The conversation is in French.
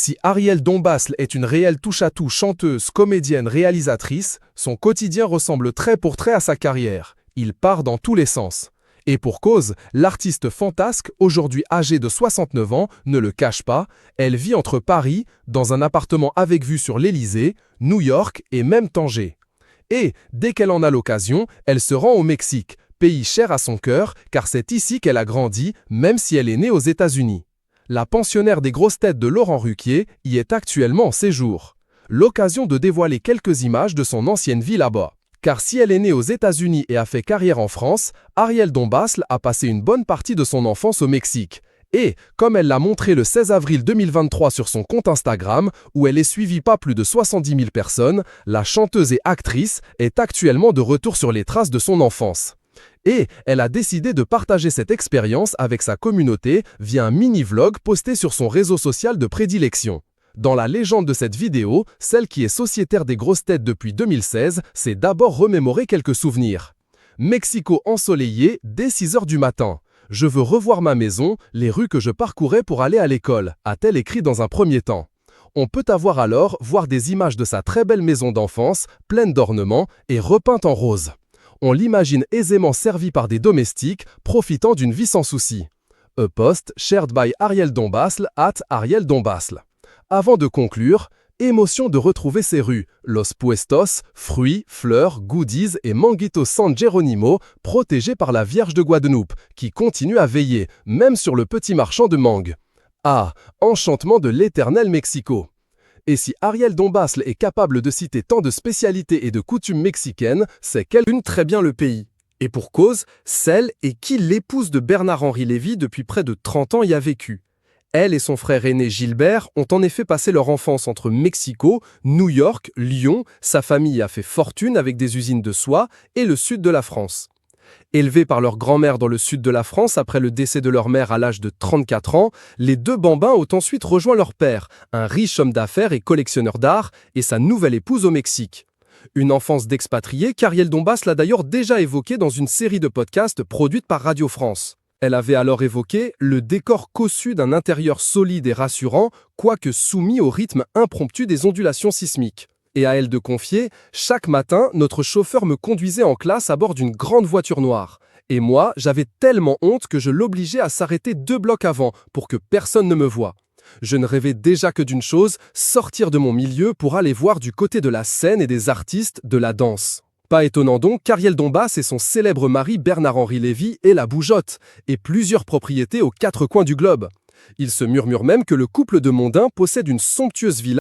Si Ariel Dombasle est une réelle touche-à-tout chanteuse, comédienne, réalisatrice, son quotidien ressemble trait pour trait à sa carrière. Il part dans tous les sens. Et pour cause, l'artiste fantasque, aujourd'hui âgée de 69 ans, ne le cache pas, elle vit entre Paris, dans un appartement avec vue sur l'Élysée, New York et même Tanger. Et, dès qu'elle en a l'occasion, elle se rend au Mexique, pays cher à son cœur, car c'est ici qu'elle a grandi, même si elle est née aux États-Unis. La pensionnaire des grosses têtes de Laurent Ruquier y est actuellement en séjour. L'occasion de dévoiler quelques images de son ancienne vie là-bas. Car si elle est née aux États-Unis et a fait carrière en France, Ariel Dombasle a passé une bonne partie de son enfance au Mexique. Et, comme elle l'a montré le 16 avril 2023 sur son compte Instagram, où elle est suivie par plus de 70 000 personnes, la chanteuse et actrice est actuellement de retour sur les traces de son enfance. Et elle a décidé de partager cette expérience avec sa communauté via un mini-vlog posté sur son réseau social de prédilection. Dans la légende de cette vidéo, celle qui est sociétaire des grosses têtes depuis 2016 s'est d'abord remémoré quelques souvenirs. Mexico ensoleillé dès 6 h du matin. Je veux revoir ma maison, les rues que je parcourais pour aller à l'école, a-t-elle écrit dans un premier temps. On peut alors voir des images de sa très belle maison d'enfance, pleine d'ornements et repeinte en rose. On l'imagine aisément servie par des domestiques, profitant d'une vie sans souci. A post shared by Ariel Dombasle @Ariel Dombasle. Avant de conclure, émotion de retrouver ces rues, Los Puestos, fruits, fleurs, goodies et manguitos San Geronimo, protégés par la Vierge de Guadeloupe, qui continue à veiller, même sur le petit marchand de mangue. Ah, enchantement de l'éternel Mexico. Et si Ariel Dombasle est capable de citer tant de spécialités et de coutumes mexicaines, c'est qu'elle connaît très bien le pays. Et pour cause, celle et qui l'épouse de Bernard-Henri Lévy depuis près de 30 ans y a vécu. Elle et son frère aîné Gilbert ont en effet passé leur enfance entre Mexico, New York, Lyon, sa famille a fait fortune avec des usines de soie, et le sud de la France. Élevés par leur grand-mère dans le sud de la France après le décès de leur mère à l'âge de 34 ans, les deux bambins ont ensuite rejoint leur père, un riche homme d'affaires et collectionneur d'art, et sa nouvelle épouse au Mexique. Une enfance d'expatrié qu'Ariel Dombasle l'a d'ailleurs déjà évoquée dans une série de podcasts produite par Radio France. Elle avait alors évoqué le décor cossu d'un intérieur solide et rassurant, quoique soumis au rythme impromptu des ondulations sismiques. Et à elle de confier, chaque matin, notre chauffeur me conduisait en classe à bord d'une grande voiture noire. Et moi, j'avais tellement honte que je l'obligeais à s'arrêter 2 blocs avant pour que personne ne me voie. Je ne rêvais déjà que d'une chose, sortir de mon milieu pour aller voir du côté de la scène et des artistes de la danse. Pas étonnant donc qu'Ariel Dombasle et son célèbre mari Bernard-Henri Lévy aient la bougeotte et plusieurs propriétés aux 4 coins du globe. Il se murmure même que le couple de mondains possède une somptueuse villa